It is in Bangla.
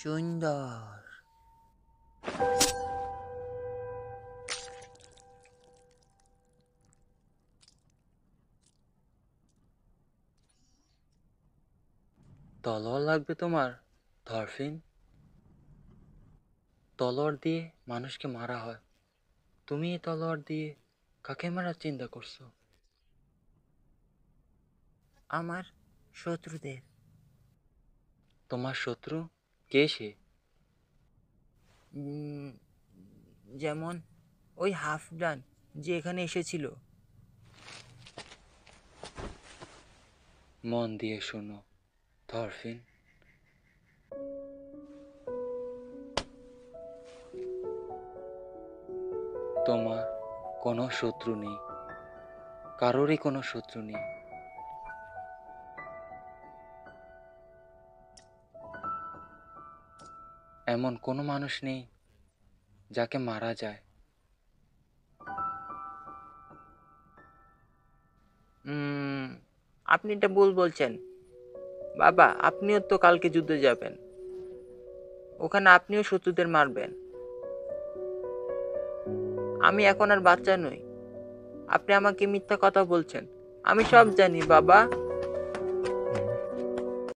সুন্দর। তলোয়ার লাগবে তোমার, থরফিন? তলোয়ার দিয়ে মানুষকে মারা হয়, তুমি এই তলোয়ার দিয়ে কাকে মারার চিন্তা করছো? আমার শত্রুদের। তোমার শত্রু? কে সে? উম, যেমন ওই হাফডান যে এখানে এসেছিল। মন দিয়ে শোনো, থরফিন। তোমার কোনো শত্রু নেই, কারোরই কোনো শত্রু নেই। এমন কোনো মানুষ নেই যাকে মারা যায়। উম, আপনি এটা ভুল বলছেন বাবা। আপনিও তো কালকে যুদ্ধে যাবেন, ওখানে আপনিও শত্রুদের মারবেন। আমি এখন আর বাচ্চা নই, আপনি আমাকে মিথ্যা কথা বলছেন। আমি সব জানি বাবা।